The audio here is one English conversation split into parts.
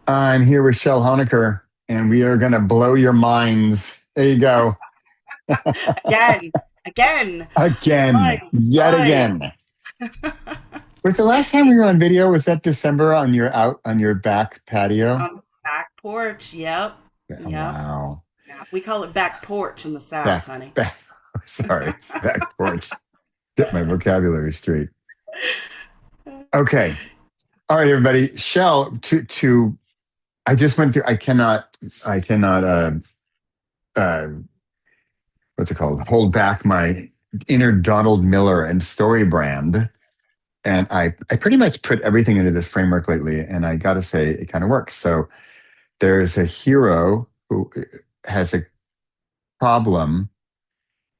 I'm here with Chelle Honiker, and we are going to blow your minds. There you go. Again, again, Again, right, yet right. again. Was the last time we were on video? Was that December on your out on your back patio? On the back porch. Yep. Yeah, Yep. wow. Yeah. We call it back porch in the South, Back, honey. back. Sorry, back porch. Get my vocabulary straight. Okay. All right, everybody. Shell, to I just went through. I cannot. Uh, what's it called? Hold back my inner Donald Miller and story brand. And I pretty much put everything into this framework lately, and I got to say it kind of works. So there's a hero who has a problem,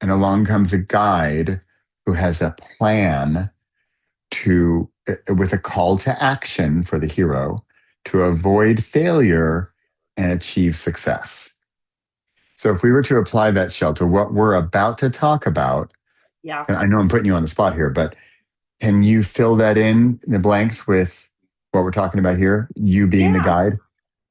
and along comes a guide who has a plan with a call to action for the hero to avoid failure and achieve success. So if we were to apply that, Shell, to what we're about to talk about, Yeah. and I know I'm putting you on the spot here, but can you fill that in the blanks with what we're talking about here? You being the Yeah. guide?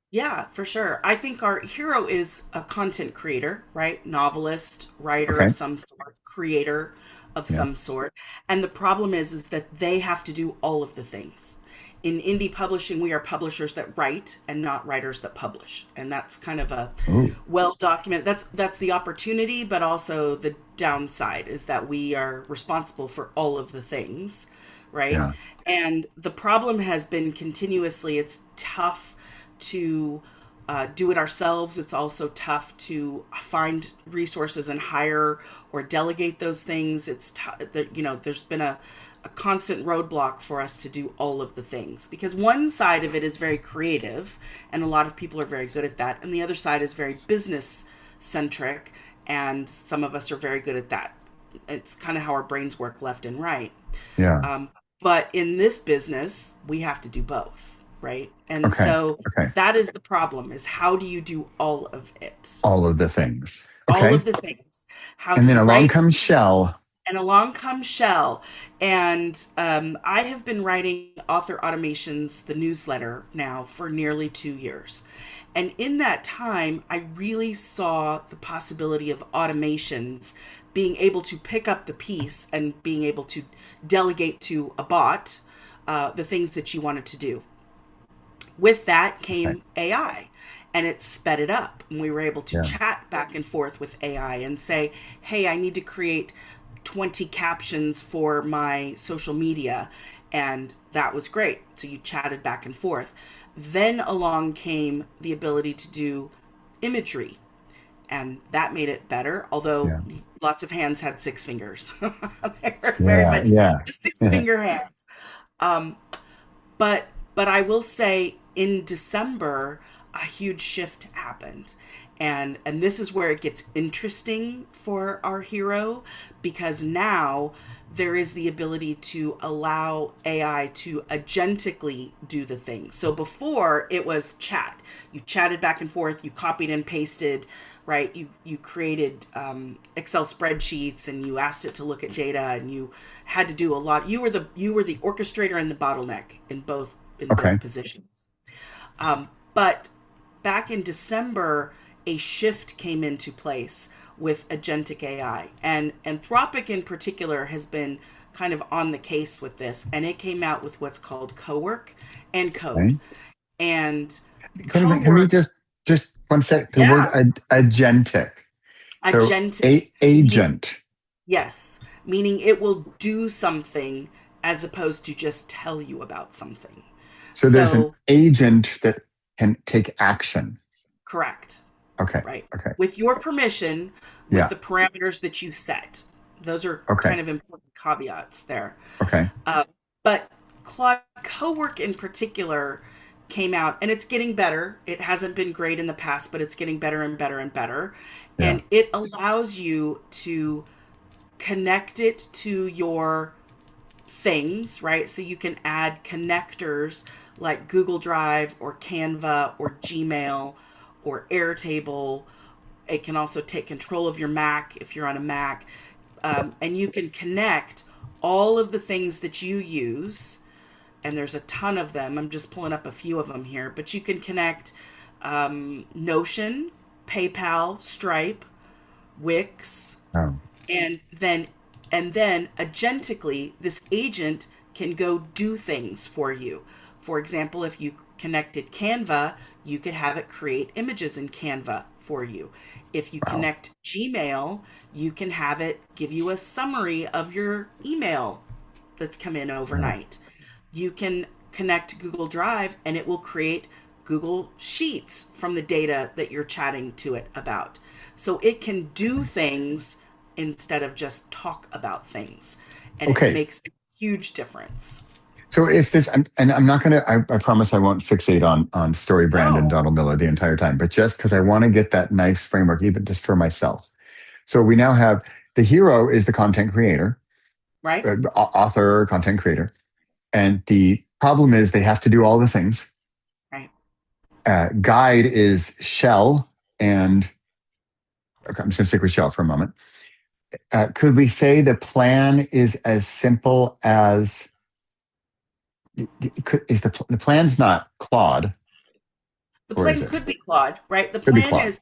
Yeah, for sure. I think our hero is a content creator, right? Novelist, writer of Okay. some sort, creator of Yeah. some sort. And the problem is that they have to do all of the things. In indie publishing, we are publishers that write and not writers that publish. And that's kind of a Oh, well documented. That's the opportunity, but also the downside is that we are responsible for all of the things, right? yeah. And the problem has been continuously, it's tough to do it ourselves. It's also tough to find resources and hire or delegate those things. It's there's been a constant roadblock for us to do all of the things because one side of it is very creative and a lot of people are very good at that, and the other side is very business centric, and some of us are very good at that. It's kind of how our brains work left and right. Yeah. um, but in this business, we have to do both, right? And Okay. so Okay. that is the problem: is how do you do all of it, All of the things. all Okay. of the things? How do And then you along write? comes Shell. And along comes Shell. And I have been writing Author Automations, the newsletter, now for nearly 2 years. And in that time, I really saw the possibility of automations being able to pick up the piece and being able to delegate to a bot the things that you wanted to do. With that Okay. came AI, and it sped it up. And we were able to Yeah. chat back and forth with AI and say, hey, I need to create 20 captions for my social media. And that was great. So you chatted back and forth. Then along came the ability to do imagery, and that made it better, although Yeah. lots of hands had six fingers. There were very Yeah. many Yeah. six Yeah. finger hands. Um, but I will say in December a huge shift happened. And this is where it gets interesting for our hero, because now there is the ability to allow AI to agentically do the thing. So before it was chat. You chatted back and forth, you copied and pasted, right? You created Excel spreadsheets and you asked it to look at data, and you had to do a lot. You were the orchestrator and the bottleneck in Okay. both positions. But back in December, a shift came into place with agentic AI. And Anthropic in particular has been kind of on the case with this. And it came out with what's called cowork and code. Okay. And Can we cowork, just one sec? The word yeah, agentic. So agentic, meaning, agent. yes, meaning it will do something as opposed to just tell you about something. So there's an So, agent that can take action. correct. Okay. Right? Okay. With your permission, with Yeah. the parameters that you set. Those are Okay. kind of important caveats there. Okay. Uh, but Claude Cowork in particular came out, and it's getting better. It hasn't been great in the past, but it's getting better and better and better. Yeah. And it allows you to connect it to your things, right? So you can add connectors like Google Drive or Canva or Gmail or Airtable. It can also take control of your Mac if you're on a Mac. And you can connect all of the things that you use and there's a ton of them. I'm just pulling up a few of them here, but you can connect Notion, PayPal, Stripe, Wix, Oh, and then agentically this agent can go do things for you. For example, if you connected Canva, you could have it create images in Canva for you. If you wow. connect Gmail, you can have it give you a summary of your email that's come in Wow. overnight. You can connect Google Drive and it will create Google Sheets from the data that you're chatting to it about. So it can do things instead of just talk about things. And it Okay. makes a huge difference. So if this, and I'm not going to, I promise I won't fixate on Story Brand and No, Donald Miller the entire time, but just because I want to get that nice framework, even just for myself. So we now have the hero is the content creator, right? author, content creator. And the problem is they have to do all the things. Right. Guide is Shell, and okay, I'm just going to stick with Shell for a moment. Could we say the plan is as simple as is the plan's not Claude, The or is plan it? could be Claude, right? Could be Claude.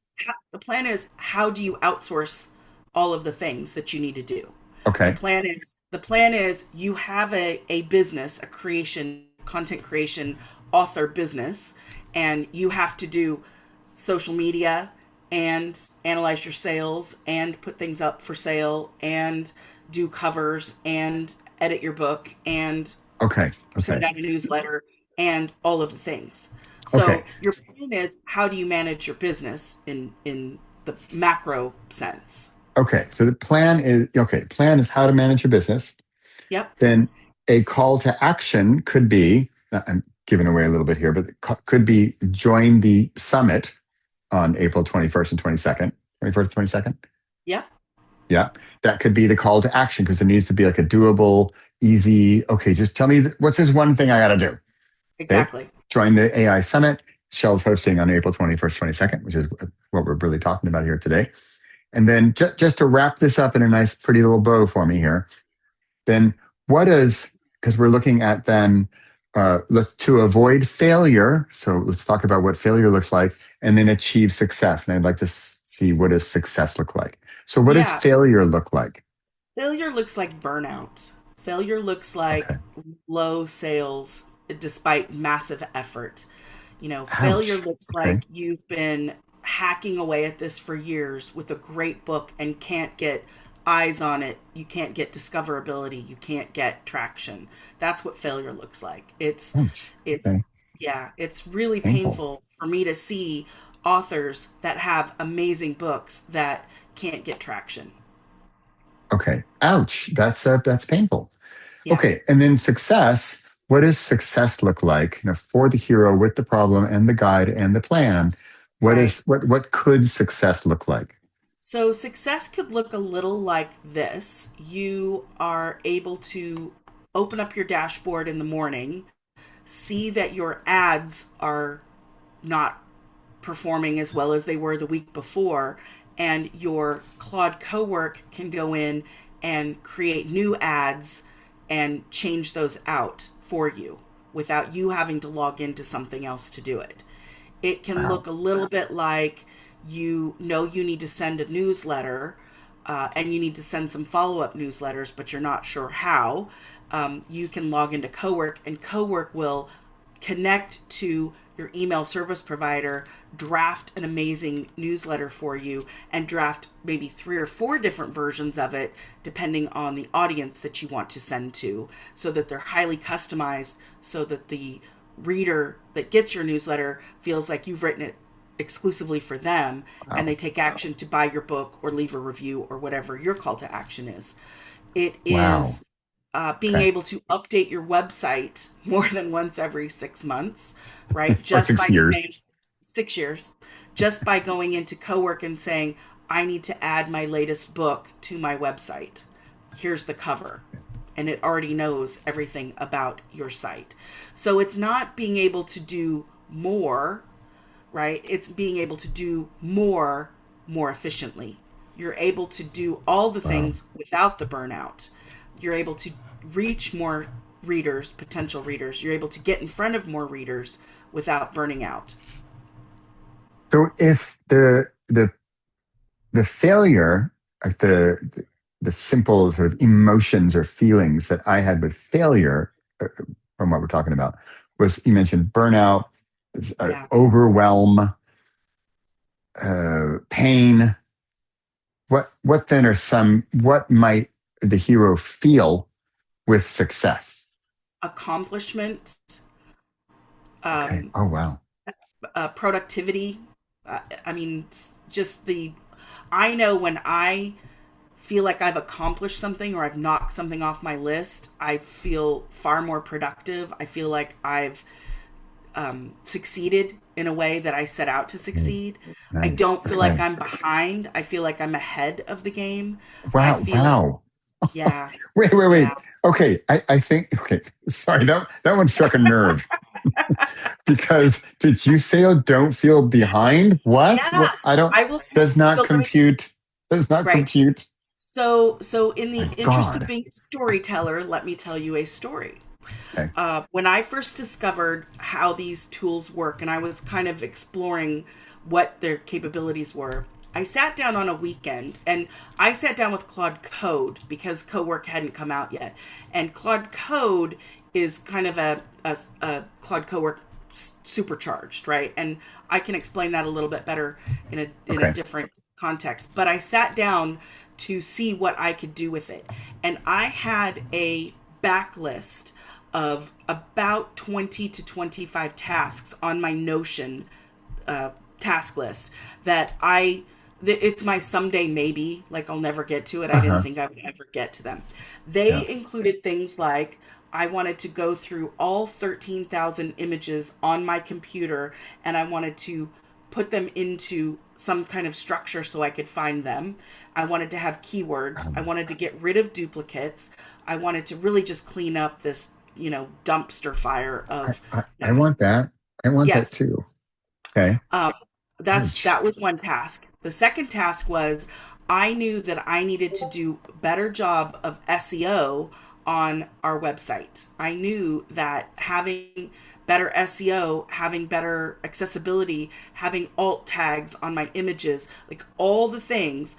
The plan is how do you outsource all of the things that you need to do? Okay. The plan is you have a business, a creation, content creation, author business, and you have to do social media and analyze your sales and put things up for sale and do covers and edit your book and Okay. send Okay. out a newsletter and all of the things. Okay. So your plan is how do you manage your business in the macro sense? Okay. So the plan is okay. Plan is how to manage your business. Yep. Then a call to action could be, I'm giving away a little bit here, but it could be join the summit on April 21st and 22nd, 21st, 22nd. Yep. Yeah. That could be the call to action because there needs to be like a doable, easy, okay, just tell me what's this one thing I got to do? Okay. Exactly. Join the AI summit. Shell's hosting on April 21st, 22nd, which is what we're really talking about here today. And then just to wrap this up in a nice, pretty little bow for me here, then what is, because we're looking at then to avoid failure. So let's talk about what failure looks like and then achieve success. And I'd like to see what does success look like. So what does Yeah. failure look like? Failure looks like burnout. Failure looks like Okay. low sales despite massive effort. You know, failure Ouch. looks Okay. like you've been hacking away at this for years with a great book and can't get eyes on it. You can't get discoverability. You can't get traction. That's what failure looks like. Ouch. Okay. It's yeah, it's really Painful. painful for me to see authors that have amazing books that can't get traction. Okay. Ouch. That's painful. Yeah, Okay. And then success. What does success look like? For the hero with the problem and the guide and the plan? right. What could success look like? So success could look a little like this. You are able to open up your dashboard in the morning, see that your ads are not performing as well as they were the week before, and your Claude Cowork can go in and create new ads and change those out for you without you having to log into something else to do it. It can Wow. look a little bit like you need to send a newsletter and you need to send some follow up newsletters, but you're not sure how. You can log into Cowork, and Cowork will connect to your email service provider, draft an amazing newsletter for you, and draft maybe 3 or 4 different versions of it, depending on the audience that you want to send to, so that they're highly customized, so that the reader that gets your newsletter feels like you've written it exclusively for them and Wow. they take action to buy your book or leave a review or whatever your call to action is. It Wow. is being Okay. able to update your website more than once every 6 months, right? Or Just by 6 years. saying 6 years, just by going into Cowork and saying, I need to add my latest book to my website. Here's the cover. And it already knows everything about your site. So it's not being able to do more, right? It's being able to do more efficiently. You're able to do all the Wow. things without the burnout. You're able to reach more readers, potential readers. You're able to get in front of more readers without burning out. So if the failure, like the simple sort of emotions or feelings that I had with failure, from what we're talking about, was you mentioned burnout, Yeah. overwhelm, pain. What then are some? What might the hero feel with success? Accomplishment, Okay. um, Oh wow. productivity. I mean, just I know when I feel like I've accomplished something or I've knocked something off my list, I feel far more productive. I feel like I've succeeded in a way that I set out to Okay. succeed. I Nice. don't feel like Okay. I'm behind. I feel like I'm ahead of the game. I Wow. feel, Wow. yeah, Wait. yeah, Okay. I think, okay. Sorry. That one struck a nerve because did you say oh, don't feel behind? What? yeah. What? I don't, I will. does not So let me, compute. Does not right. compute. So in the My interest of God. being a storyteller, let me tell you a story. Okay. When I first discovered how these tools work and I was kind of exploring what their capabilities were, I sat down on a weekend and I sat down with Claude Code because Cowork hadn't come out yet. And Claude Code is kind of a Claude Cowork supercharged, right? And I can explain that a little bit better in a Okay. different context. But I sat down to see what I could do with it. And I had a backlist of about 20 to 25 tasks on my Notion task list that it's my someday maybe, like I'll never get to it. I didn't Uh-huh. think I would ever get to them. Yeah. They included things like I wanted to go through all 13,000 images on my computer and I wanted to put them into some kind of structure so I could find them. I wanted to have keywords. I Um, wanted to get rid of duplicates. I wanted to really just clean up this, dumpster fire I, of, I, you I know, want that. I want that yes. too. Okay. Um, Ouch. that was one task. The second task was I knew that I needed to do a better job of SEO on our website. I knew that having better SEO, having better accessibility, having alt tags on my images, like all the things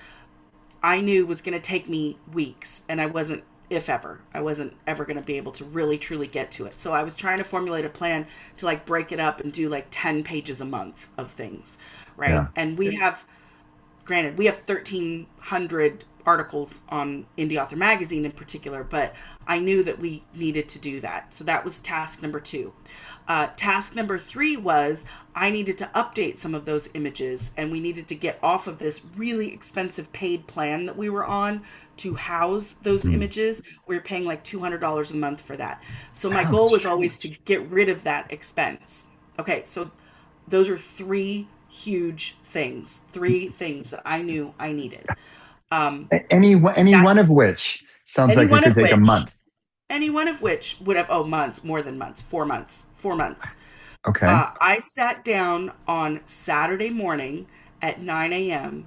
I knew was going to take me weeks, and I wasn't, if ever, I wasn't ever going to be able to really truly get to it. So I was trying to formulate a plan to like break it up and do like 10 pages a month of things, right? Yeah. And we have, granted, we have 1,300 articles on Indie Author Magazine in particular, but I knew that we needed to do that. So that was task number 2. Task number 3 was I needed to update some of those images and we needed to get off of this really expensive paid plan that we were on to house those Mm. images. We were paying like $200 a month for that. So my goal was Ouch. always to get rid of that expense. Okay, so those are three things that I knew I needed. Um, Any that one of which sounds any like it one could of take a which, month. any one of which would have, oh, months, more than months, 4 months, 4 months. Okay. I sat down on Saturday morning at 9 a.m.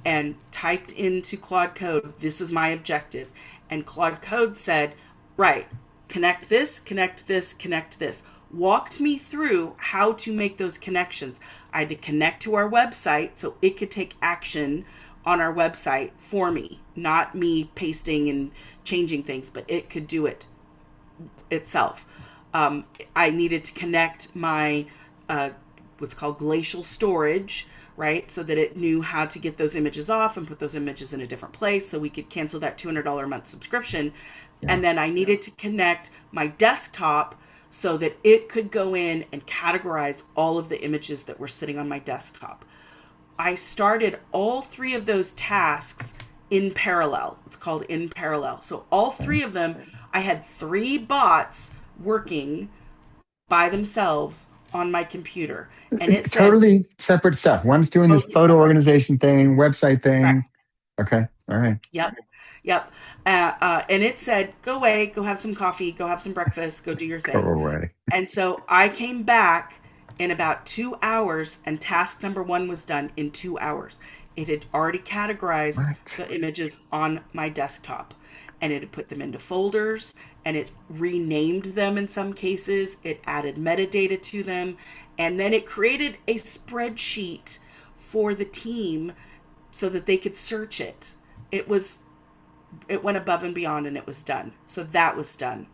and typed into Claude Code, this is my objective. And Claude Code said, right, connect this, connect this, connect this. Walked me through how to make those connections. I had to connect to our website so it could take action on our website for me, not me pasting and changing things, but it could do it itself. I needed to connect my what's called glacial storage, right? So that it knew how to get those images off and put those images in a different place so we could cancel that $200 a month subscription. Yeah. And then I needed to connect my desktop so that it could go in and categorize all of the images that were sitting on my desktop. I started all 3 of those tasks in parallel. It's called in parallel. So all Okay. 3 of them, I had 3 bots working by themselves on my computer. And it said, Totally separate stuff. One's doing this totally photo separate. organization thing, website thing. Correct. Okay. All right. Yep. Yep. And it said, go away, go have some coffee, go have some breakfast, go do your Go thing. away. And so I came back in about 2 hours, and task number 1 was done in 2 hours. It had already categorized What? the images on my desktop. and it had put them into folders, and it renamed them in some cases. It added metadata to them, and then it created a spreadsheet for the team so that they could search it. It was it went above and beyond, and it was done. So that was done.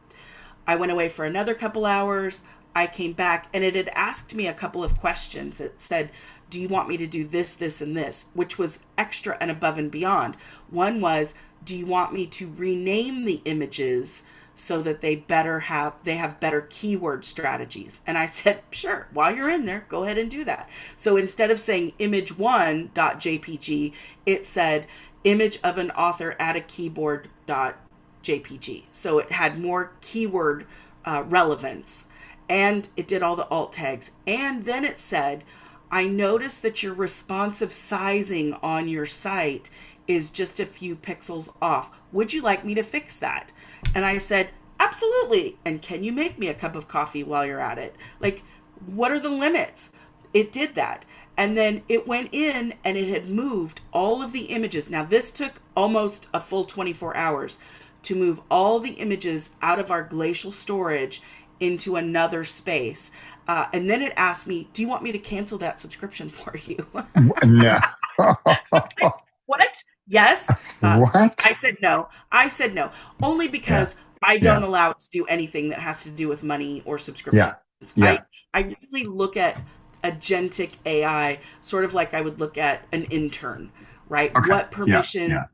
I went away for another couple hours. I came back, and it had asked me a couple of questions. It said, do you want me to do this, this, and this, which was extra and above and beyond. One was, do you want me to rename the images so that they have better keyword strategies? And I said, sure, while you're in there, go ahead and do that. So instead of saying image1.jpg, it said image of an author at a keyboard.jpg. So it had more keyword relevance, and it did all the alt tags. And then it said, I noticed that your responsive sizing on your site is just a few pixels off. Would you like me to fix that? And I said, absolutely. And can you make me a cup of coffee while you're at it? Like, what are the limits? It did that. And then it went in and it had moved all of the images. Now, this took almost a full 24 hours to move all the images out of our glacial storage into another space. And then it asked me, do you want me to cancel that subscription for you? No. What? Yes. What? I said no. I said no. Only Yeah. because I Yeah. don't allow it to do anything that has to do with money or subscriptions. Yeah. Yeah. I really look at agentic AI sort of like I would look at an intern, right? Okay. What Yeah. permissions, Yeah.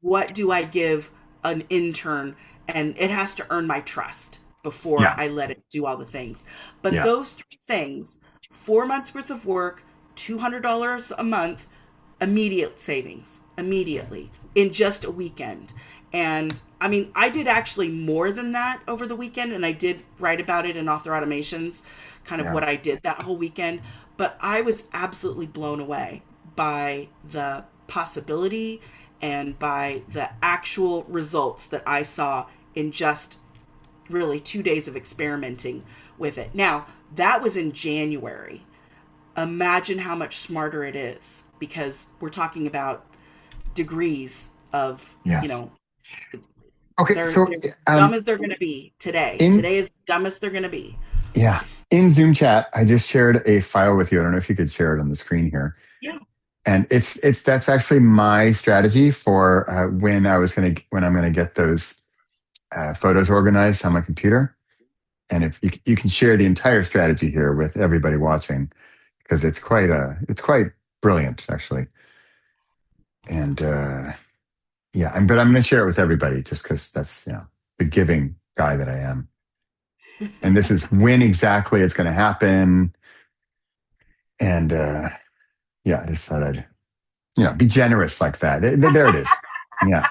what do I give an intern? And it has to earn my trust before Yeah. I let it do all the things. But Yeah. those three things, 4 months worth of work, $200 a month, immediate savings, immediately in just a weekend. And I mean, I did actually more than that over the weekend, and I did write about it in Author Automations, kind of Yeah. what I did that whole weekend. But I was absolutely blown away by the possibility and by the actual results that I saw in just really 2 days of experimenting with it. Now, that was in January. Imagine how much smarter it is, because we're talking about degrees of, Yeah. you know, Okay. So, they're dumb as they're going to be today. in Today is the dumbest they're going to be. yeah, in Zoom chat, I just shared a file with you. I don't know if you could share it on the screen here. Yeah. And that's actually my strategy for when I'm gonna get those photos organized on my computer. And if you can share the entire strategy here with everybody watching, because it's quite brilliant actually. And yeah, but I'm going to share it with everybody just because that's the giving guy that I am. And this is when exactly it's going to happen. And yeah, I just thought I'd be generous like that. There it is. Yeah,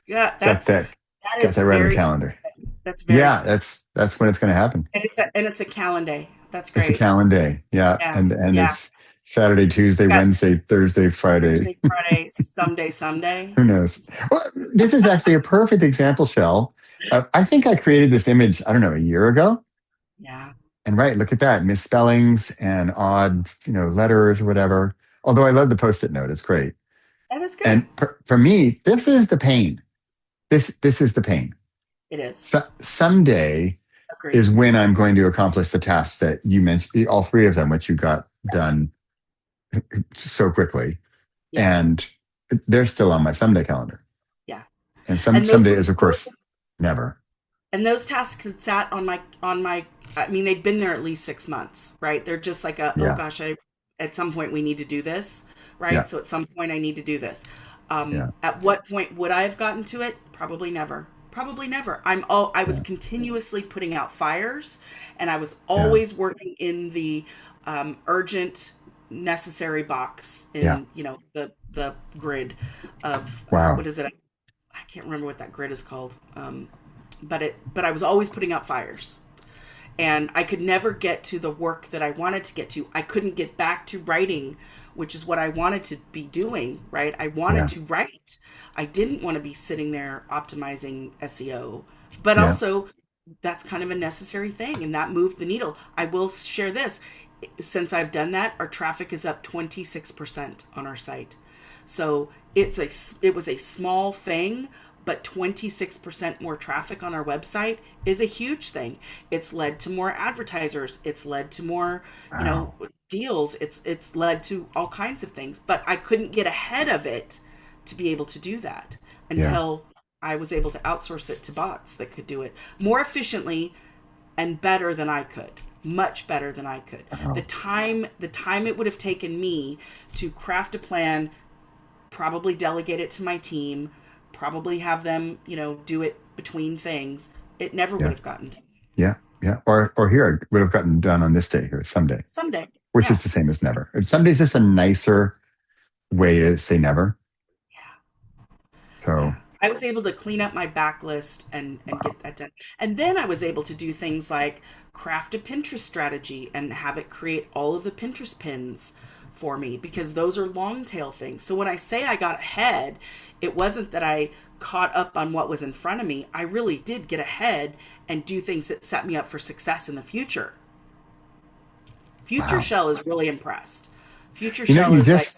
Yeah, got that that got is that right on the very calendar. specific. That's very Yeah, specific. that's when it's going to happen. And it's a calendar. That's It's a great. calendar. Yeah, Yeah. and Yeah. it's Saturday, Tuesday, Got Wednesday, Thursday, Friday. Thursday, Friday, someday. Who knows? Well, this is actually a perfect example, Shell. I think I created this image, I don't know, a year ago. Yeah. And right, look at that, misspellings and odd, letters or whatever. Although I love the post-it note, it's great. That is good. And for me, this is the pain. This is the pain. It is. So, someday Agreed. is when I'm going to accomplish the tasks that you mentioned, all three of them, which you got done so quickly. Yeah. And they're still on my someday calendar. Yeah. And And someday is, of course, never. And those tasks had sat on my I mean, they'd been there at least 6 months, right? They're just like Yeah. oh gosh, at some point we need to do this, right? Yeah. So at some point I need to do this. Yeah. At what point would I have gotten to it? Probably never. Probably never. I was Yeah. continuously putting out fires, and I was Yeah. always working in the urgent necessary box Yeah. in the grid of Wow. what is it? I can't remember what that grid is called. But I was always putting out fires, and I could never get to the work that I wanted to get to. I couldn't get back to writing, which is what I wanted to be doing, right? I wanted Yeah. to write. I didn't want to be sitting there optimizing SEO, but Yeah. also that's kind of a necessary thing, and that moved the needle. I will share this. Since I've done that, our traffic is up 26% on our site. So it was a small thing, but 26% more traffic on our website is a huge thing. It's led to more advertisers, it's led to more, Wow. deals, it's led to all kinds of things, but I couldn't get ahead of it to be able to do that Yeah. until I was able to outsource it to bots that could do it more efficiently and better than I could. Much better than I could. Wow. The time it would have taken me to craft a plan, probably delegate it to my team, probably have them, do it between things, it never would Yeah. have gotten done. Yeah. Yeah. Or here, it would have gotten done on this day here, someday, Someday. which Yeah. is the same as never. Someday is just a nicer way to say never. Yeah. So, I was able to clean up my backlist and wow. get that done. And then I was able to do things like craft a Pinterest strategy and have it create all of the Pinterest pins for me because those are long tail things. So when I say I got ahead, it wasn't that I caught up on what was in front of me. I really did get ahead and do things that set me up for success in the future. Future Wow. Shell is really impressed. Future You know, Shell is like,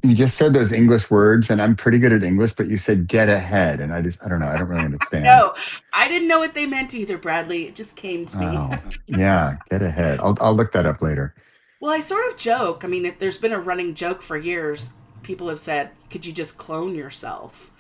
you just said those English words, and I'm pretty good at English, but you said get ahead. And I don't know. I don't really understand. no, I didn't know what they meant either, Bradley. It just came to me. Oh, yeah. Get ahead. I'll look that up later. Well, I sort of joke. I mean, there's been a running joke for years. People have said, "Could you just clone yourself?"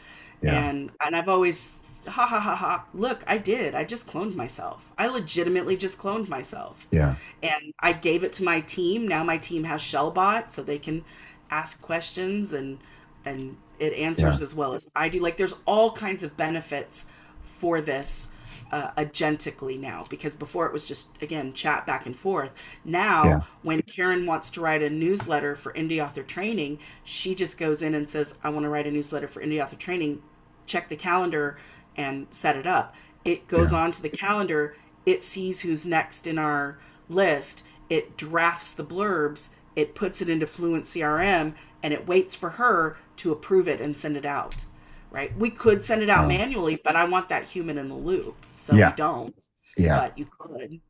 Yeah. And I've always ha ha ha ha. Look, I did. I just cloned myself. I legitimately just cloned myself, Yeah. and I gave it to my team. Now my team has Shellbot, so they can ask questions and it Yeah. answers as well as I do. Like, there's all kinds of benefits for this agentically now, because before it was just, again, chat back and forth. Yeah. Now when Karen wants to write a newsletter for indie author training, she just goes in and says, I want to write a newsletter for indie author training, check the calendar and set it up. It goes Yeah. on to the calendar, it sees who's next in our list, it drafts the blurbs, it puts it into Fluent CRM, and it waits for her to approve it and send it out. Right? We could send it out Oh, manually, but I want that human in the loop, so we yeah. don't. Yeah. But you could.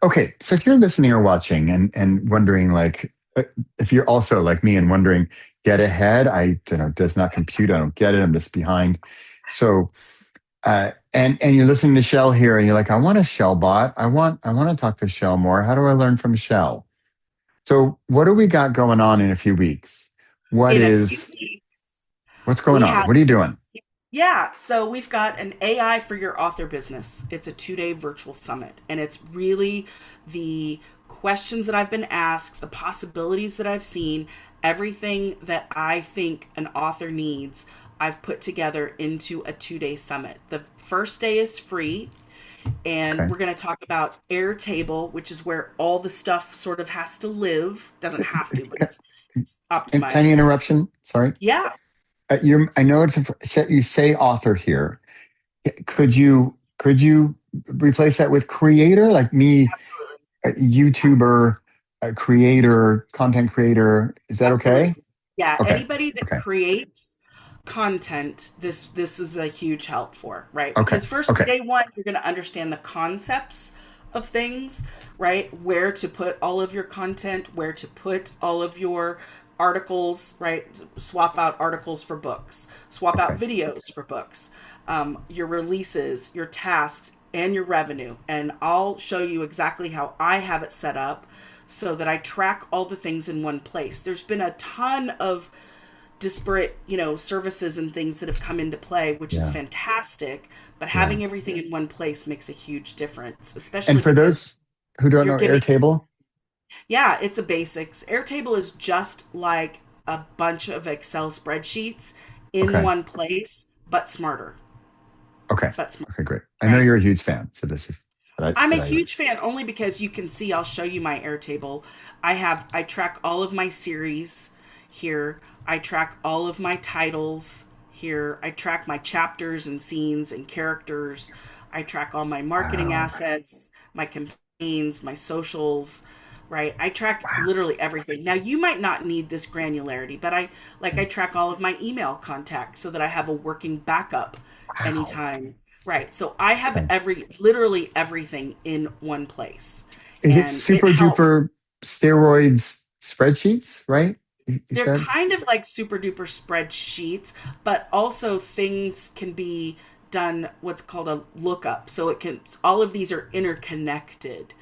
Okay. So if you're listening or watching and wondering, like, if you're also like me and wondering, get ahead, I don't know, does not compute. I don't get it. I'm just behind. So, and you're listening to Shell here, and you're like, I want a Shell bot. I want to talk to Shell more. How do I learn from Shell? So, what do we got going on in a few weeks? What In a few is weeks, what's going we on? have, What are you doing? yeah, so we've got an AI for your author business. It's a 2-day virtual summit, and it's really the questions that I've been asked, the possibilities that I've seen, everything that I think an author needs. I've put together into a 2-day summit. The first day is free, and Okay. we're going to talk about Airtable, which is where all the stuff sort of has to live. Doesn't have to, but it's Tiny optimized. interruption. Sorry. Yeah, I know you say author here. Could you replace that with creator, like me, absolutely. a YouTuber, a creator, content creator? Is that okay? Absolutely. Yeah, Okay. anybody that Okay. creates content, this is a huge help for, right? Okay. Because first, Okay. day one, you're going to understand the concepts of things, right? Where to put all of your content, where to put all of your articles, right? Swap out articles for books, swap out Okay. videos for books, your releases, your tasks, and your revenue. And I'll show you exactly how I have it set up so that I track all the things in one place. There's been a ton of disparate, services and things that have come into play, which is Yeah. fantastic, but Yeah. having everything in one place makes a huge difference, And especially for because those who don't you're know getting, Airtable, yeah, it's a basics. Airtable is just like a bunch of Excel spreadsheets in okay. one place, but smarter, Okay. but smart, Okay. Great. I know right? you're a huge fan, so this is I'm a that I huge fan only because you can see, I'll show you my Airtable. I track all of my series here. I track all of my titles here. I track my chapters and scenes and characters. I track all my marketing wow. assets, my campaigns, my socials, right? I track Wow. literally everything. Now you might not need this granularity, but I track all of my email contacts so that I have a working backup Wow. anytime. Right. So I have Okay. literally everything in one place. Is it And it super helps. duper steroids spreadsheets, right? you They're said? kind of like super duper spreadsheets, but also things can be done what's called a lookup. So it can, all of these are interconnected.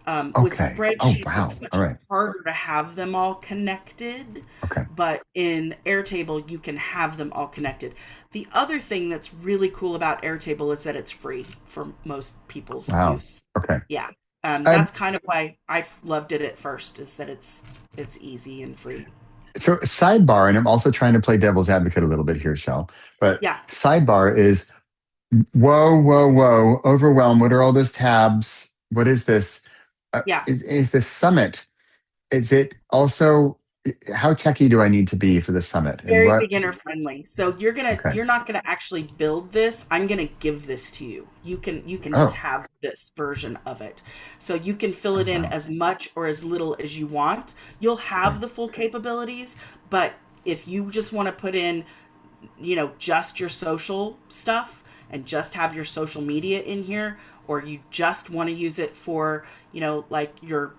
With Okay. Oh, spreadsheets, wow. it's much All right. harder to have them all connected, Okay. but in Airtable, you can have them all connected. The other thing that's really cool about Airtable is that it's free for most people's Wow. use. Okay. Yeah, Um, that's kind of why I loved it at first, is that it's easy and free. so sidebar, and I'm also trying to play devil's advocate a little bit here, Shell. But Yeah, sidebar is whoa, whoa, whoa, overwhelm. What are all those tabs? What is this? yeah. Is this summit? Is it also how techie do I need to be for the It's summit? And very what? beginner friendly. So Okay. you're not gonna actually build this. I'm gonna give this to you. You can just Oh, have this version of it. So you can fill oh it in wow. as much or as little as you want. You'll Okay. have the full capabilities, but if you just want to put in, just your social stuff and just have your social media in here, or you just want to use it for, like your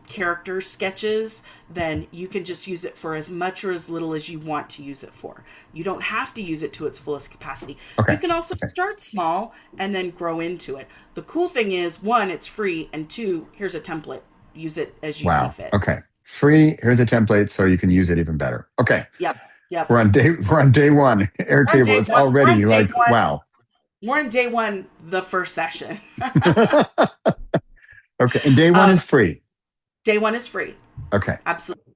character sketches, then you can just use it for as much or as little as you want to use it for. You don't have to use it to its fullest capacity. You Okay. can also Okay. start small and then grow into it. The cool thing is, one, it's free, and two, here's a template. Use it as you see Wow. fit. Okay. Free. Here's a template so you can use it even better. Okay. Yep. Yep. We're on day one. We're on Airtable. day It's one. We're on already day like, one. wow. We're on day one, the first session. Okay. And day one um, is free. Day one is free. Okay. Absolutely.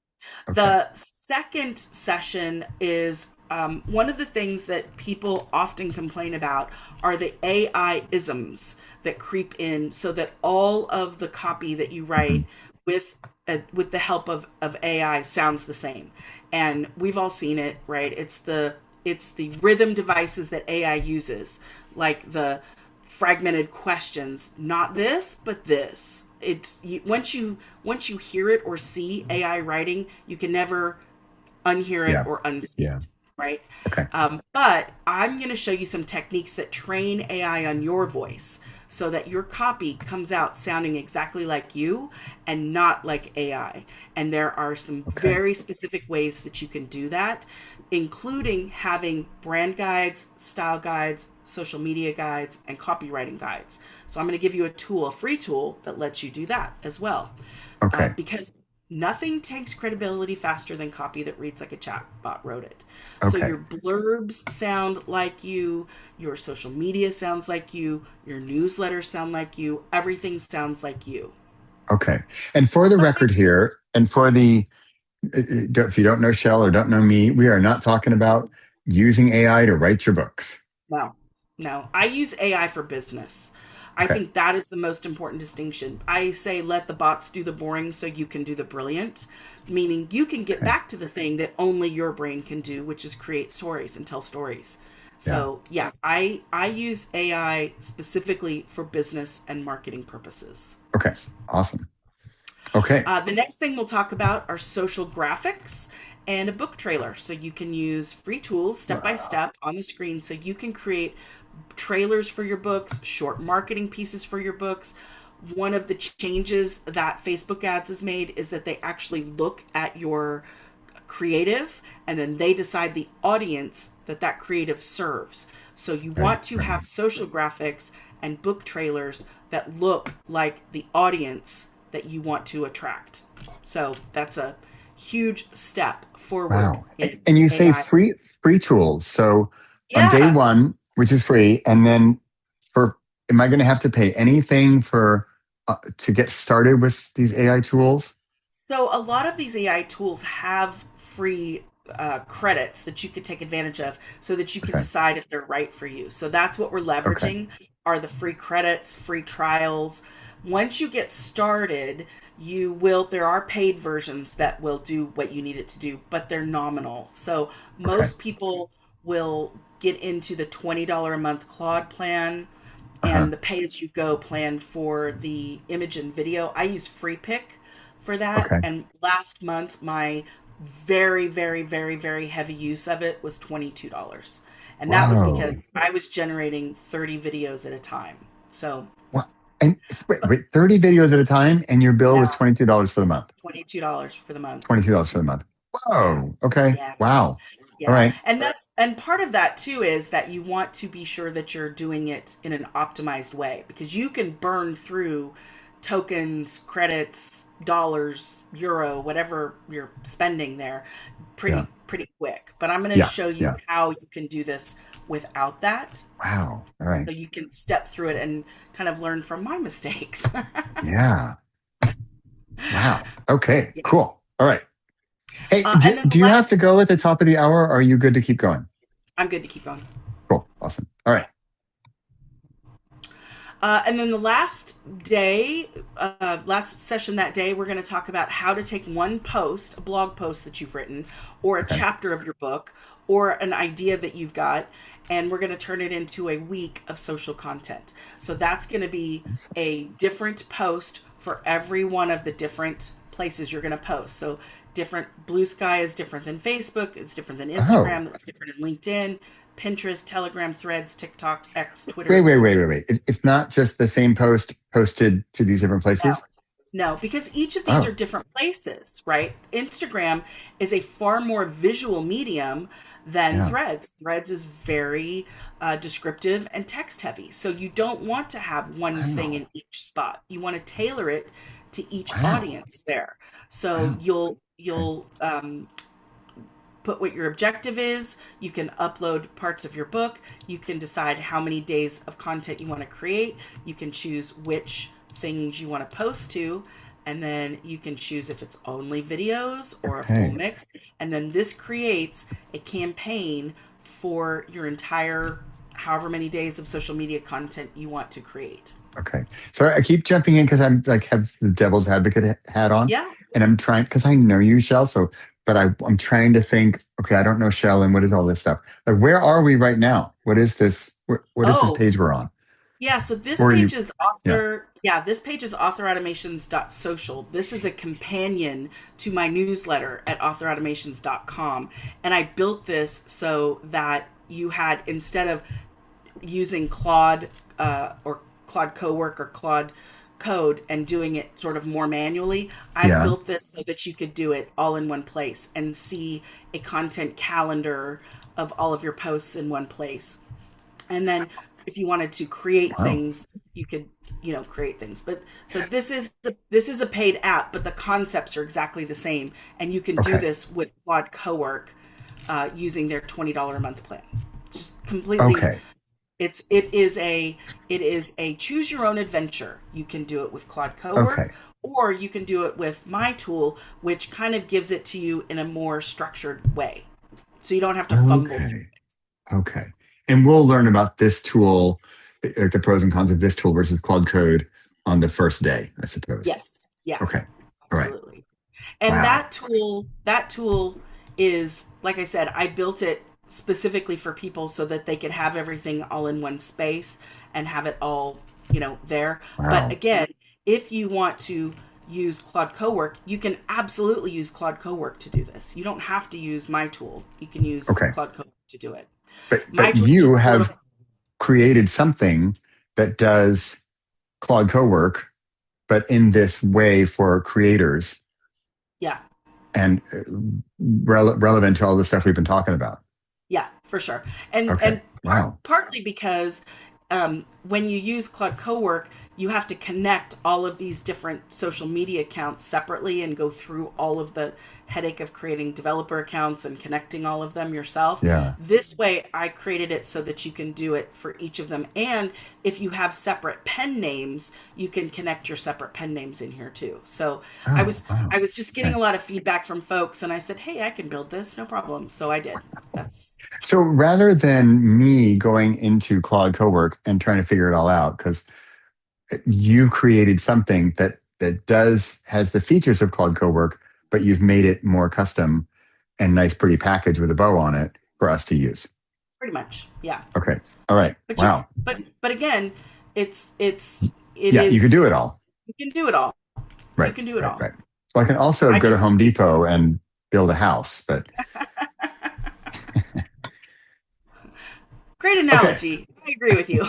Okay. The second session is, one of the things that people often complain about are the AI isms that creep in, so that all of the copy that you Mhm. write with the help of AI sounds the same. And we've all seen it, right? It's the rhythm devices that AI uses, like the fragmented questions, not this, but this. Once you hear it or see AI writing, you can never unhear it Yeah. or unsee Yeah. it, right? Okay. But I'm going to show you some techniques that train AI on your voice, so that your copy comes out sounding exactly like you and not like AI. And there are some Okay. very specific ways that you can do that, including having brand guides, style guides, social media guides, and copywriting guides. So I'm going to give you a free tool that lets you do that as well. Okay. Because nothing takes credibility faster than copy that reads like a chatbot wrote it. So Okay. your blurbs sound like you, your social media sounds like you, your newsletters sound like you, everything sounds like you. Okay. And for the Okay. record here, and for if you don't know Shell or don't know me, we are not talking about using AI to write your books. No, no. I use AI for business. I Okay. think that is the most important distinction. I say let the bots do the boring so you can do the brilliant, meaning you can get Okay. back to the thing that only your brain can do, which is create stories and tell stories. Yeah. So, yeah, I use AI specifically for business and marketing purposes. Okay. Awesome. Okay. The next thing we'll talk about are social graphics and a book trailer. So you can use free tools step by step on the screen, so you can create trailers for your books, short marketing pieces for your books. One of the changes that Facebook ads has made is that they actually look at your creative, and then they decide the audience that creative serves. So you Right. want to Right. have social graphics and book trailers that look like the audience that you want to attract. So that's a huge step forward Wow. in And you say AI. free tools. So on day Yeah. one, which is free, and then for am I going to have to pay anything for to get started with these AI tools? So a lot of these AI tools have free credits that you could take advantage of, so that you can Okay. decide if they're right for you. So that's what we're Okay. leveraging, are the free credits, free trials. Once you get started, there are paid versions that will do what you need it to do, but they're nominal. So Okay. most people will get into the $20 a month Claude plan Uh-huh. and the pay as you go plan for the image and video. I use Free Pick for that. Okay. And last month, my very, very, very, very heavy use of it was $22. And that was Whoa. because I was generating 30 videos at a time. So, What? And wait, 30 videos at a time, and your bill was yeah, $22 for the month. $22 for the month. $22 for the month. Yeah. Oh, okay. Yeah. Wow. All Yeah. right. And part of that too is that you want to be sure that you're doing it in an optimized way, because you can burn through tokens, credits, dollars, euro, whatever you're spending there Yeah. pretty quick. But I'm going to Yeah. show you Yeah. how you can do this without that, Wow. All right. so you can step through it and kind of learn from my mistakes. Yeah. Wow. Okay. Yeah. Cool. All right. Hey, do, And then the do you have last, to go at the top of the hour or are you good to keep going? I'm good to keep going. Cool. Awesome. All right. And then the last day, last session that day, we're going to talk about how to take one post, a blog post that you've written, or a Okay. chapter of your book, or an idea that you've got, and we're going to turn it into a week of social content. So that's going to be a different post for every one of the different places you're going to post. So different, Blue Sky is different than Facebook, it's different than Oh, Instagram, it's different than LinkedIn, Pinterest, Telegram, Threads, TikTok, X, wait, Twitter. wait, wait, wait, wait. It's not just the same post posted to these different No, places? no, because each of these are Oh, different places, right? Instagram is a far more visual medium than yeah. Threads. Threads is very descriptive and text heavy. So you don't want to have one thing Wow. in each spot. You want to tailor it to each Wow. audience there. So Wow. Okay. you'll put what your objective is. You can upload parts of your book. You can decide how many days of content you want to create. You can choose which things you want to post to. And then you can choose if it's only videos or a full Okay. mix. And then this creates a campaign for your entire however many days of social media content you want to create. Okay. So I keep jumping in because I'm like have the devil's advocate hat on, Yeah. and I'm trying because I know you, Shell. So, but I'm trying to think. Okay, I don't know Shell, and what is all this stuff? Like, where are we right now? What is this? What is this Oh, page we're on? yeah, so this Or page you? is Yeah. this page is authorautomations.social. This is a companion to my newsletter at authorautomations.com. And I built this so that you had, instead of using Claude or Claude Cowork or Claude Code and doing it sort of more manually, I've Yeah. built this so that you could do it all in one place and see a content calendar of all of your posts in one place. And then if you wanted to create Wow. things, you could, create things. But so this is a paid app, but the concepts are exactly the same, and you can do Okay. this with Claude Cowork using their $20 a month plan. Just completely, Okay. it is a choose your own adventure. You can do it with Claude Cowork, Okay. or you can do it with my tool, which kind of gives it to you in a more structured way, so you don't have to fumble through. Okay. Okay. And we'll learn about this tool, like the pros and cons of this tool versus Claude Code on the first day, I suppose. Yes. Yeah. Okay. All right. Absolutely. And Wow. that tool is, like I said, I built it specifically for people so that they could have everything all in one space and have it all, there. But Wow. again, if you want to use Claude Cowork, you can absolutely use Claude Cowork to do this. You don't have to use my tool. You can use Okay. Claude Cowork to do it. My But tool is you just a little, have created something that does Claude Cowork, but in this way for creators yeah. and relevant to all the stuff we've been talking about. Yeah, for sure. And Okay. Wow. partly because when you use Claude Cowork, you have to connect all of these different social media accounts separately and go through all of the headache of creating developer accounts and connecting all of them yourself. Yeah. This way, I created it so that you can do it for each of them. And if you have separate pen names, you can connect your separate pen names in here too. So I Oh, was wow. I was just getting Okay. a lot of feedback from folks, and I said, "Hey, I can build this, no problem." So I did. That's So rather than me going into Claude Cowork and trying to figure it all out, because you created something that does has the features of Claude Cowork, but you've made it more custom and nice, pretty package with a bow on it for us to use. pretty much, yeah. Okay. All right. But Wow. but again, it Yeah, you could is do it all. you can do it all. You Right. can do it Right. all. Right. So I can also I go to just Home Depot and build a house, but great okay. analogy. I agree with you.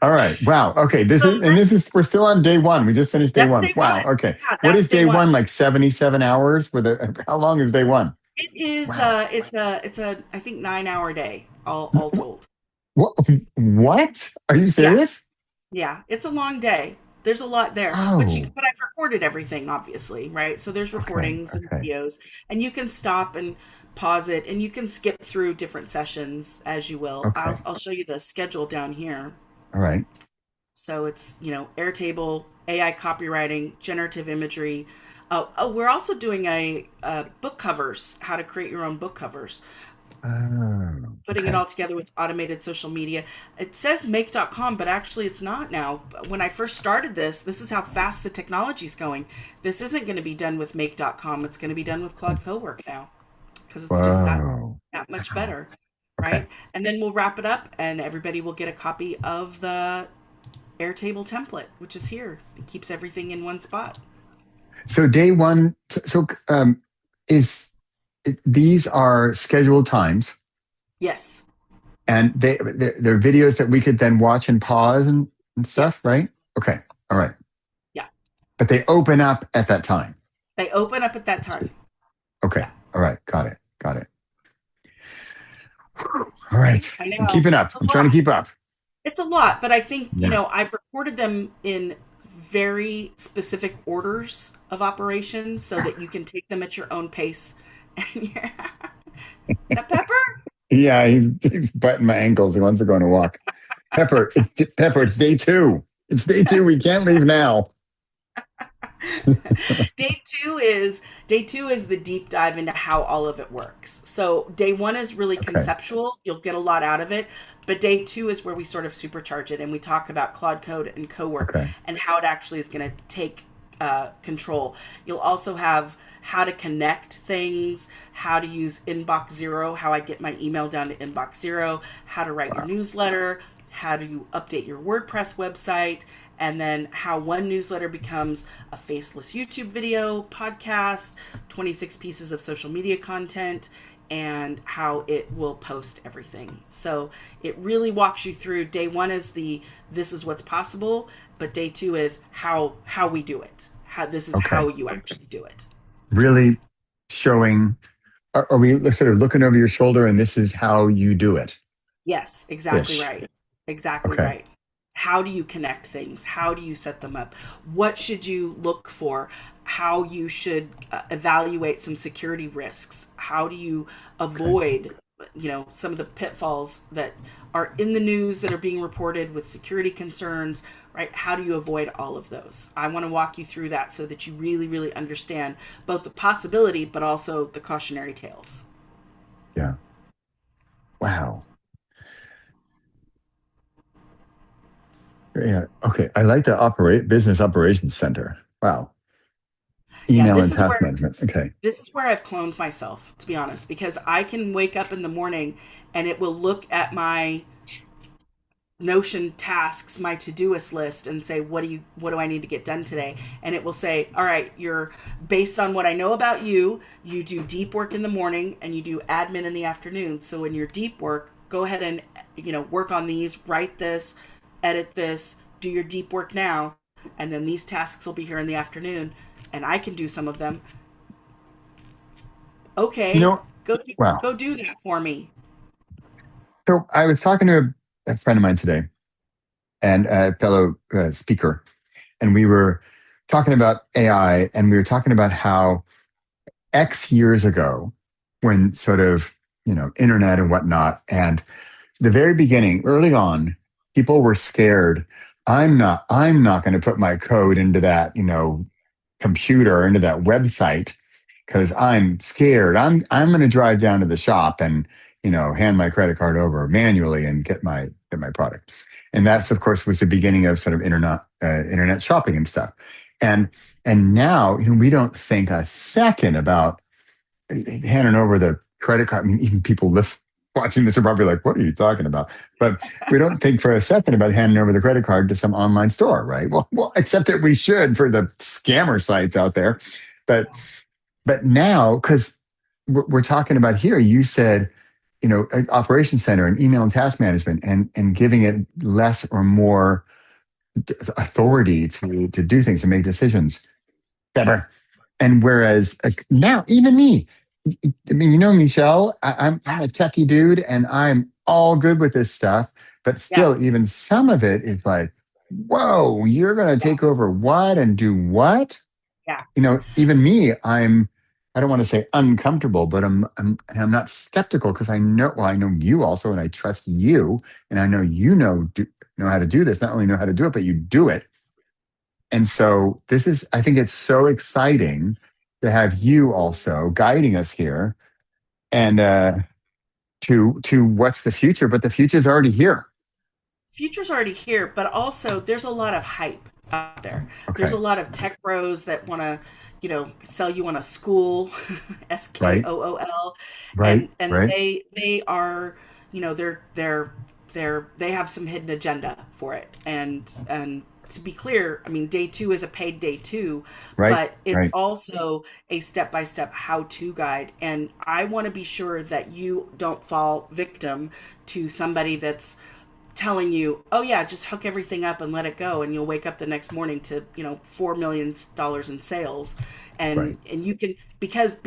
All right. Wow. Okay. So This is, we're still on day one. We just finished day that's one. day Wow. one. Okay. Yeah, What that's is day day one. one? Like 77 hours? How long is day one? It is Wow. it's a I think 9 hour day all told. What? What? Are you Yeah, serious? yeah, it's a long day. There's a lot there, Oh, but I've recorded everything, obviously, right? So there's okay. recordings and Okay. videos, and you can stop and pause it, and you can skip through different sessions as you will. Okay. I'll show you the schedule down here. All right. So it's, Airtable, AI copywriting, generative imagery. We're also doing a book covers, how to create your own book covers, Oh, putting it okay. all together with automated social media. It says make.com, but actually it's not now. When I first started this is how fast the technology's going. This isn't going to be done with make.com. It's going to be done with Claude Cowork now because it's just Whoa. that much Wow. better, Okay. right? And then we'll wrap it up and everybody will get a copy of the Airtable template, which is here. It keeps everything in one spot. So day one, is these are scheduled times, Yes. and they're videos that we could then watch and pause and stuff, Yes. right? Okay. Yes. All right. Yeah. But they open up at that time. They open up at that time. Okay. Yeah. All right. Got it. Got it. All right. I I'm know. keeping up. It's a I'm trying to lot. keep up. It's a lot, but I think, Yeah. I've recorded them in very specific orders of operations so that you can take them at your own pace. And you're, is that Pepper? Yeah. He's butting my ankles. He wants to go on a walk. Pepper. It's day two. It's day two. We can't leave now. Day two is the deep dive into how all of it works. So day one is really Okay. conceptual. You'll get a lot out of it. But day two is where we sort of supercharge it and we talk about Claude Code and Cowork Okay. and how it actually is going to take control. You'll also have how to connect things, how to use inbox zero, how I get my email down to inbox zero, how to write your Wow. newsletter, how do you update your WordPress website, and then how one newsletter becomes a faceless YouTube video, podcast, 26 pieces of social media content, and how it will post everything. So it really walks you through. Day one is this is what's possible, but day two is how we do it. How this is Okay. how you actually do it. Really showing. Are we sort of looking over your shoulder, and this is how you do it? Yes, exactly Ish. right. Exactly Okay. right. How do you connect things? How do you set them up? What should you look for? How you should evaluate some security risks? How do you Okay. avoid, some of the pitfalls that are in the news that are being reported with security concerns, right? How do you avoid all of those? I want to walk you through that so that you really, really understand both the possibility, but also the cautionary tales. Yeah. Wow. Yeah. Okay. I like the business operations center. Wow. Yeah, Email and task management. Okay. this is where I've cloned myself, to be honest, because I can wake up in the morning and it will look at my Notion tasks, my to-doist list, and say, what do I need to get done today? And it will say, all right, you're based on what I know about you, you do deep work in the morning and you do admin in the afternoon. So in your deep work, go ahead and work on these, write this, edit this, do your deep work now, and then these tasks will be here in the afternoon, and I can do some of them. You Okay, know, wow. go do that for me. So I was talking to a friend of mine today and a fellow speaker, and we were talking about AI, and we were talking about how X years ago, when sort of, internet and whatnot, and the very beginning, early on, people were scared. I'm not going to put my code into that, computer, into that website because I'm scared. I'm going to drive down to the shop and, hand my credit card over manually and get my product. And that's, of course, was the beginning of sort of internet shopping and stuff. And and now, we don't think a second about handing over the credit card. I mean, even people watching this are probably like, "What are you talking about?" But we don't think for a second about handing over the credit card to some online store, right? Well, except that we should for the scammer sites out there. But now, because we're talking about here, you said operations center and email and task management, and giving it less or more authority to do things and make decisions better. And whereas now, even me, I mean, Michelle, I'm a techie dude, and I'm all good with this stuff. But Yeah. still, even some of it is like, whoa, you're going to Yeah. take over what and do what? Yeah. Even me, I don't want to say uncomfortable, but I'm not skeptical because I know you also, and I trust you, and I know know how to do this. Not only know how to do it, but you do it. And so I think it's so exciting to have you also guiding us here, and to what's the future, but the future's already here. Future's already here, but also there's a lot of hype out there. There's a Okay. lot of tech bros that want to, sell you on a school, Right. SKOOL, Right. and Right. they are, they have some hidden agenda for it. And to be clear, I mean, day two is a paid day two, Right. but it's Right. also a step by step how to guide. And I want to be sure that you don't fall victim to somebody that's telling you, oh yeah, just hook everything up and let it go, and you'll wake up the next morning to $4 million in sales, Right. and you can, because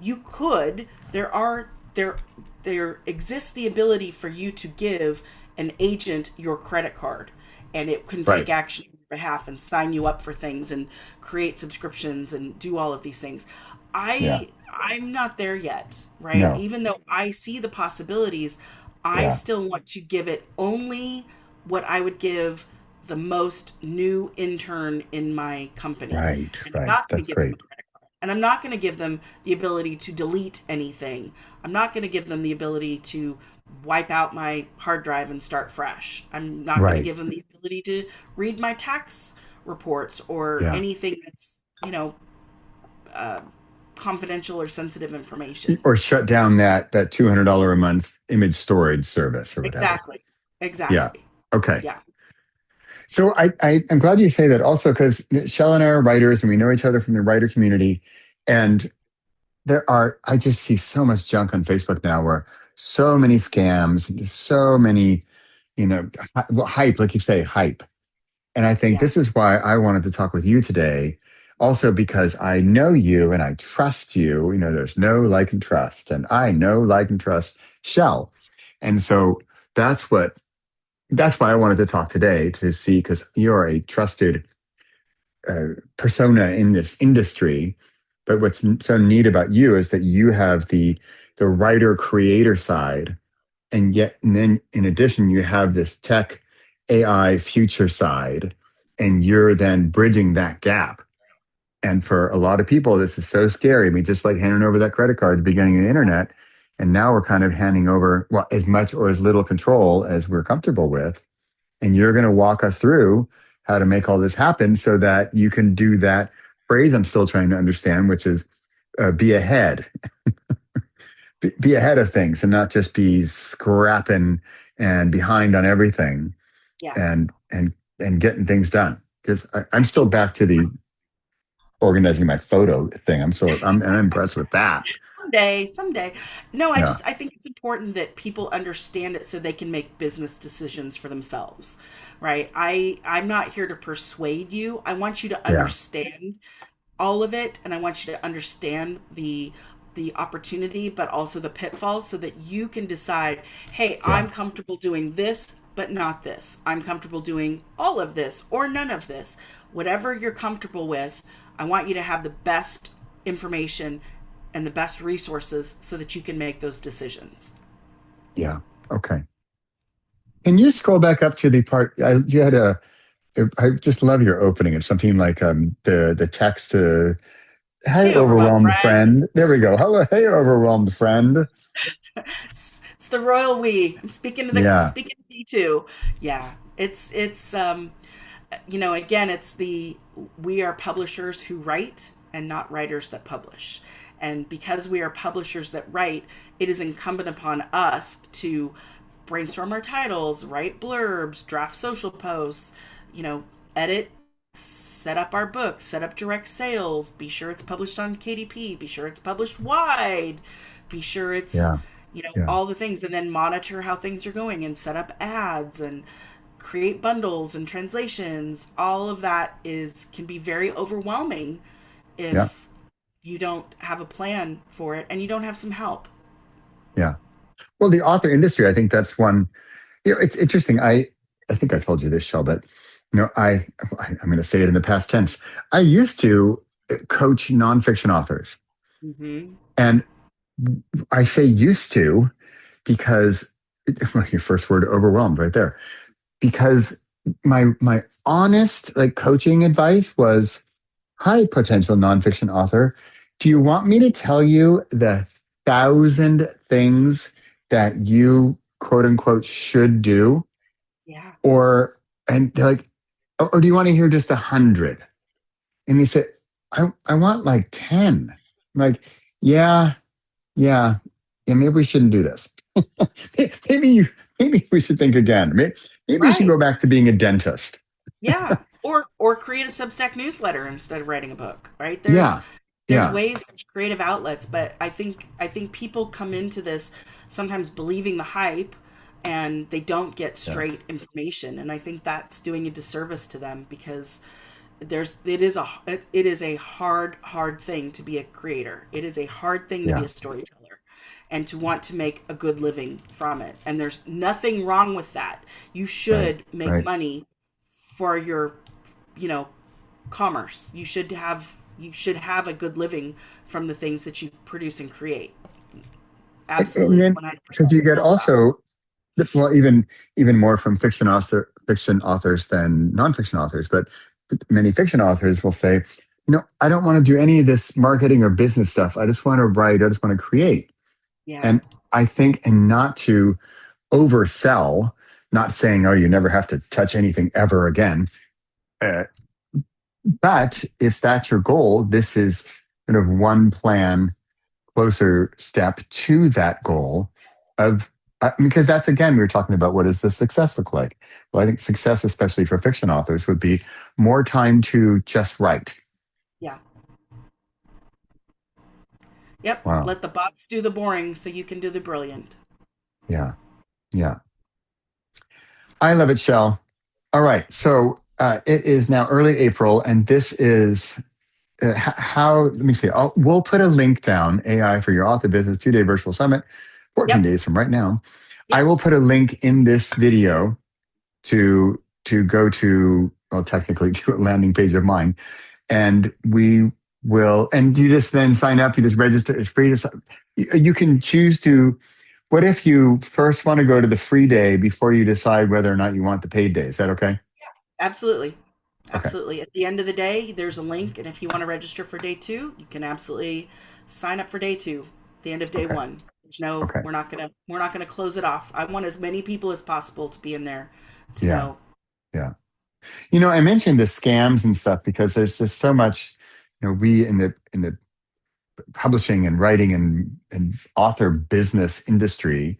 you could, there exists the ability for you to give an agent your credit card, and it can take Right. action on your behalf and sign you up for things and create subscriptions and do all of these things. Yeah. I'm not there yet, right? No. Even though I see the possibilities, I Yeah. still want to give it only what I would give the most new intern in my company. Right. And I'm Right. not going That's to give them great. a credit card. And I'm not going to give them the ability to delete anything. I'm not going to give them the ability to wipe out my hard drive and start fresh. I'm not going to Right. give them the ability to read my tax reports or Yeah. anything that's, uh, confidential or sensitive information. Or shut down that $200 a month image storage service or whatever. Exactly. Yeah. Exactly. Okay. Yeah. So I'm glad you say that also, because Shell and I are writers, and we know each other from the writer community. And I just see so much junk on Facebook now, where so many scams, so many, hype, like you say, hype. And I think Yeah. this is why I wanted to talk with you today. Also, because I know you and I trust you. There's no like and trust, and I know like and trust Shell. And so that's what that's why I wanted to talk today, to see, because you're a trusted persona in this industry. But what's so neat about you is that you have the writer creator side, and then in addition you have this tech AI future side, and you're then bridging that gap. And for a lot of people, this is so scary. I mean, just like handing over that credit card at the beginning of the internet, and now we're kind of handing over, well, as much or as little control as we're comfortable with. And you're going to walk us through how to make all this happen so that you can do that phrase I'm still trying to understand, which is be ahead, be ahead of things, and not just be scrapping and behind on everything, Yeah. and getting things done. Because I'm still back to the organizing my photo thing. I'm impressed with that. Someday, someday. No, Yeah. I think it's important that people understand it so they can make business decisions for themselves, right? I'm not here to persuade you. I want you to Yeah. understand all of it, and I want you to understand the opportunity but also the pitfalls, so that you can decide, hey, Yeah. I'm comfortable doing this but not this. I'm comfortable doing all of this or none of this. Whatever you're comfortable with, I want you to have the best information and the best resources so that you can make those decisions. Yeah. Okay. Can you scroll back up to the part you had I just love your opening. It's something like the text to, "Hey, Hey, overwhelmed overwhelmed friend. friend." There we go. Hello, hey, overwhelmed friend. It's the royal we. I'm Yeah, speaking to me too. Yeah. Again, it's the we are publishers who write and not writers that publish. And because we are publishers that write, it is incumbent upon us to brainstorm our titles, write blurbs, draft social posts, edit, set up our books, set up direct sales, be sure it's published on KDP, be sure it's published wide, be sure it's, yeah, Yeah. all the things, and then monitor how things are going and set up ads and create bundles and translations. All of that is can be very overwhelming Yeah. if you don't have a plan for it and you don't have some help. Yeah. Well, the author industry, I think that's one. It's interesting. I think I told you this, Shell, but I'm going to say it in the past tense. I used to coach nonfiction authors, Hmm. and I say used to because well, your first word overwhelmed right there. Because my honest like coaching advice was, "Hi, potential nonfiction author. Do you want me to tell you the 1,000 things that you quote unquote should do, Yeah. or and they're like, or do you want to hear just 100?" And he said, I want like 10. I'm like, yeah, yeah, yeah. Maybe we shouldn't do this. maybe you, maybe we should think again. Maybe you should Right. go back to being a dentist. Yeah. Or create a Substack newsletter instead of writing a book, right? There's Yeah, there's yeah, ways, there's creative outlets, but I think people come into this sometimes believing the hype and they don't get yeah, straight information, and I think that's doing a disservice to them because it is a hard thing to be a creator. It is a hard thing to be yeah, a storyteller and to want to make a good living from it. And there's nothing wrong with that. You right, should make right. money for your, you know, commerce. You should have a good living from the things that you produce and create. And Absolutely, then because 100%. you get Full stop. also well, even more from fiction authors than nonfiction authors, but many fiction authors will say, I don't want to do any of this marketing or business stuff. I just want to write. I just want to create. Yeah. And I think, and not to oversell, not saying, oh, you never have to touch anything ever again. Uh, but if that's your goal, this is sort of one plan closer step to that goal of because that's again we were talking about what does the success look like. Well, I think success, especially for fiction authors, would be more time to just write. Yeah. Yep. Wow. Let the bots do the boring so you can do the brilliant. Yeah. Yeah. I love it, Shell. All right, so it is now early April, and this is how, let me see, we'll put a link down, AI for your author business 2-day virtual summit, 14 Yep. days from right now. I Yep. will put a link in this video to go to, well, technically to a landing page of mine, and we will, and you just then sign up, you just register, it's free to, you can choose to, what if you first want to go to the free day before you decide whether or not you want the paid day? Is that okay? Absolutely. Okay. Absolutely. At the end of the day, there's a link, and if you want to register for day two, you can absolutely sign up for day two. The end of day Okay. one. No, Okay. we're not gonna close it off. I want as many people as possible to be in there to Yeah. know. Yeah. I mentioned the scams and stuff because there's just so much, we in the publishing and writing and author business industry,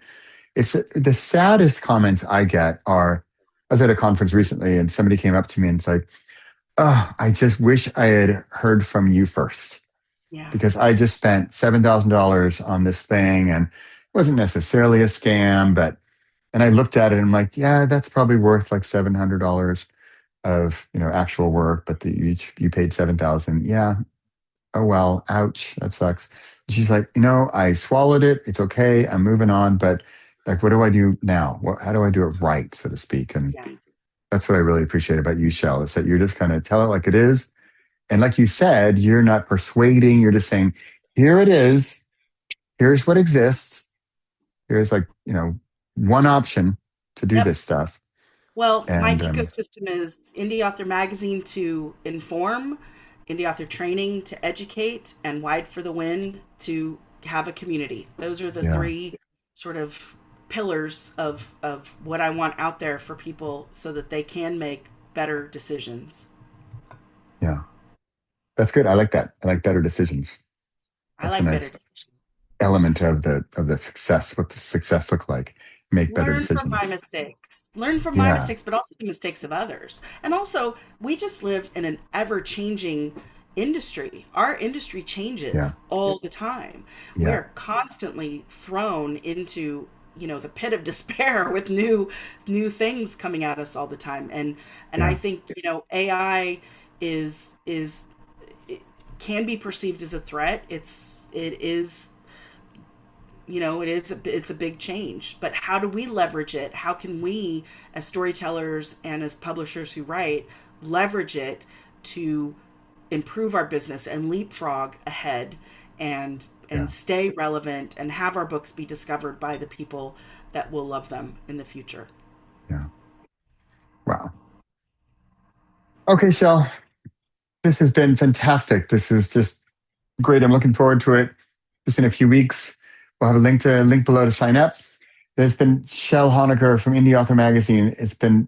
it's the saddest comments I get are, I was at a conference recently and somebody came up to me and it's like, oh, I just wish I had heard from you first Yeah. because I just spent $7,000 on this thing and it wasn't necessarily a scam, but, and I looked at it and I'm like, yeah, that's probably worth like $700 of, actual work, but you paid 7,000. Yeah. Oh, well, ouch. That sucks. She's like, I swallowed it. It's okay. I'm moving on. But like, what do I do now? How do I do it right, so to speak? And Yeah. that's what I really appreciate about you, Shell, is that you're just kind of tell it like it is. And like you said, you're not persuading. You're just saying, here it is. Here's what exists. Here's like, one option to do Yep. this stuff. Well, my And ecosystem is Indie Author Magazine to inform, Indie Author Training to educate, and Wide for the Win to have a community. Those are the yeah, three sort of pillars of what I want out there for people so that they can make better decisions. yeah, that's good. I like that. I like better decisions. I That's a like better nice decisions. element of the success. What the success look like? Make better Learn from my decisions. mistakes. Learn from my Yeah, mistakes, but also the mistakes of others. And also, we just live in an ever changing industry. Our industry Yeah. changes all the time. We Yeah. are constantly thrown into, the pit of despair with new things coming at us all the time. And I Yeah. think, AI is it can be perceived as a threat. It's a big change, but how do we leverage it? How can we, as storytellers and as publishers who write, leverage it to improve our business and leapfrog ahead and Yeah. stay relevant and have our books be discovered by the people that will love them in the future? Yeah. Wow. Okay, Shell. This has been fantastic. This is just great. I'm looking forward to it. Just in a few weeks, we'll have a link below to sign up. There's been Chelle Honiker from Indie Author Magazine. It's been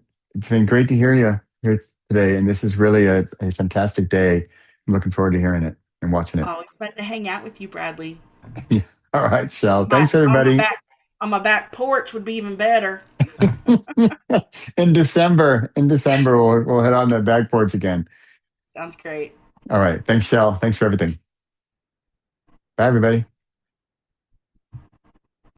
great to hear you here today, and this is really a fantastic day. I'm looking forward to hearing it and watching it. Always fun to hang out with you, Bradley. All right, Shell. My, Thanks, on my everybody. back on my back porch would be even better. In December, we'll head on the back porch again. Sounds great. All right. Thanks, Shell. Thanks for everything. Bye, everybody.